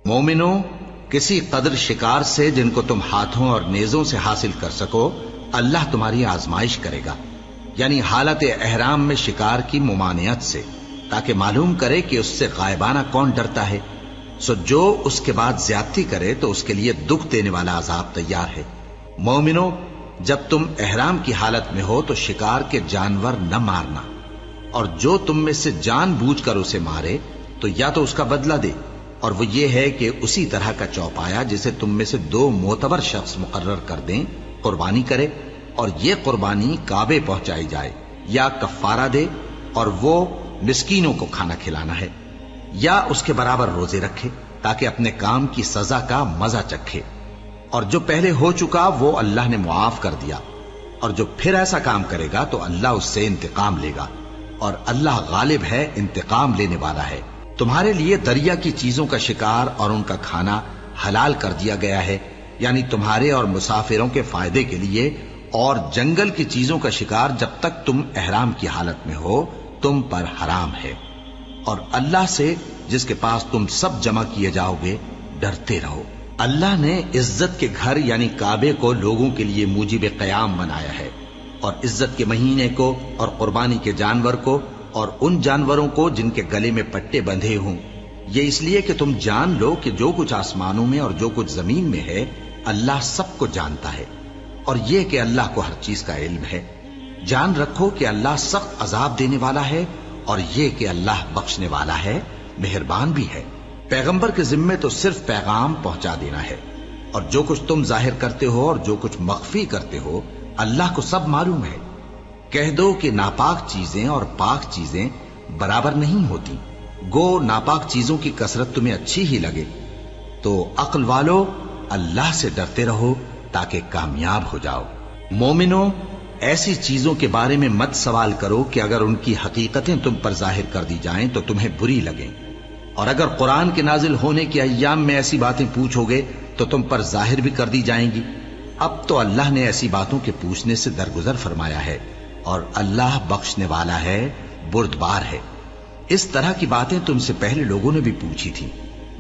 مومنو، کسی قدر شکار سے جن کو تم ہاتھوں اور نیزوں سے حاصل کر سکو اللہ تمہاری آزمائش کرے گا، یعنی حالت احرام میں شکار کی ممانعت سے، تاکہ معلوم کرے کہ اس سے غائبانہ کون ڈرتا ہے۔ سو جو اس کے بعد زیادتی کرے تو اس کے لیے دکھ دینے والا عذاب تیار ہے۔ مومنو، جب تم احرام کی حالت میں ہو تو شکار کے جانور نہ مارنا، اور جو تم میں سے جان بوجھ کر اسے مارے تو یا تو اس کا بدلہ دے، اور وہ یہ ہے کہ اسی طرح کا چوپایا جسے تم میں سے 2 معتبر شخص مقرر کر دیں قربانی کرے، اور یہ قربانی کعبے پہنچائی جائے، یا کفارہ دے اور وہ مسکینوں کو کھانا کھلانا ہے، یا اس کے برابر روزے رکھے تاکہ اپنے کام کی سزا کا مزہ چکھے، اور جو پہلے ہو چکا وہ اللہ نے معاف کر دیا، اور جو پھر ایسا کام کرے گا تو اللہ اس سے انتقام لے گا، اور اللہ غالب ہے، انتقام لینے والا ہے۔ تمہارے لیے دریا کی چیزوں کا شکار اور ان کا کھانا حلال کر دیا گیا ہے، یعنی تمہارے اور مسافروں کے فائدے کے لیے، اور جنگل کی چیزوں کا شکار جب تک تم احرام کی حالت میں ہو تم پر حرام ہے، اور اللہ سے جس کے پاس تم سب جمع کیے جاؤ گے ڈرتے رہو۔ اللہ نے عزت کے گھر یعنی کعبے کو لوگوں کے لیے موجب قیام بنایا ہے، اور عزت کے مہینے کو اور قربانی کے جانور کو اور ان جانوروں کو جن کے گلے میں پٹے بندھے ہوں، یہ اس لیے کہ تم جان لو کہ جو کچھ آسمانوں میں اور جو کچھ زمین میں ہے اللہ سب کو جانتا ہے، اور یہ کہ اللہ کو ہر چیز کا علم ہے۔ جان رکھو کہ اللہ سخت عذاب دینے والا ہے، اور یہ کہ اللہ بخشنے والا ہے، مہربان بھی ہے۔ پیغمبر کے ذمے تو صرف پیغام پہنچا دینا ہے، اور جو کچھ تم ظاہر کرتے ہو اور جو کچھ مخفی کرتے ہو اللہ کو سب معلوم ہے۔ کہہ دو کہ ناپاک چیزیں اور پاک چیزیں برابر نہیں ہوتی، گو ناپاک چیزوں کی کثرت تمہیں اچھی ہی لگے، تو عقل والو اللہ سے ڈرتے رہو تاکہ کامیاب ہو جاؤ۔ مومنو، ایسی چیزوں کے بارے میں مت سوال کرو کہ اگر ان کی حقیقتیں تم پر ظاہر کر دی جائیں تو تمہیں بری لگیں، اور اگر قرآن کے نازل ہونے کے ایام میں ایسی باتیں پوچھو گے تو تم پر ظاہر بھی کر دی جائیں گی۔ اب تو اللہ نے ایسی باتوں کے پوچھنے سے درگزر فرمایا ہے، اور اللہ بخشنے والا ہے، بردبار ہے۔ اس طرح کی باتیں تم سے پہلے لوگوں نے بھی پوچھی تھی،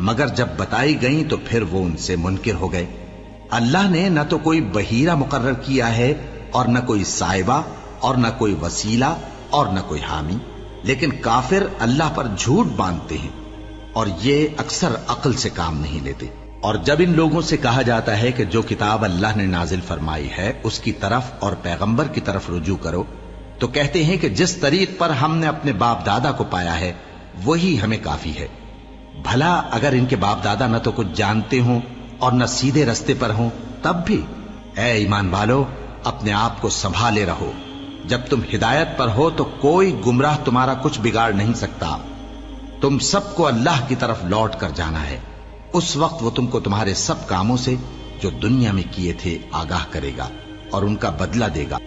مگر جب بتائی گئیں تو پھر وہ ان سے منکر ہو گئے۔ اللہ نے نہ تو کوئی بحیرہ مقرر کیا ہے، اور نہ کوئی سائبہ، اور نہ کوئی وسیلہ، اور نہ کوئی حامی، لیکن کافر اللہ پر جھوٹ باندھتے ہیں، اور یہ اکثر عقل سے کام نہیں لیتے۔ اور جب ان لوگوں سے کہا جاتا ہے کہ جو کتاب اللہ نے نازل فرمائی ہے اس کی طرف اور پیغمبر کی طرف رجوع کرو، تو کہتے ہیں کہ جس طریق پر ہم نے اپنے باپ دادا کو پایا ہے وہی ہمیں کافی ہے۔ بھلا اگر ان کے باپ دادا نہ تو کچھ جانتے ہوں اور نہ سیدھے رستے پر ہوں تب بھی؟ اے ایمان والو، اپنے آپ کو سنبھالے رہو، جب تم ہدایت پر ہو تو کوئی گمراہ تمہارا کچھ بگاڑ نہیں سکتا۔ تم سب کو اللہ کی طرف لوٹ کر جانا ہے، اس وقت وہ تم کو تمہارے سب کاموں سے جو دنیا میں کیے تھے آگاہ کرے گا اور ان کا بدلہ دے گا۔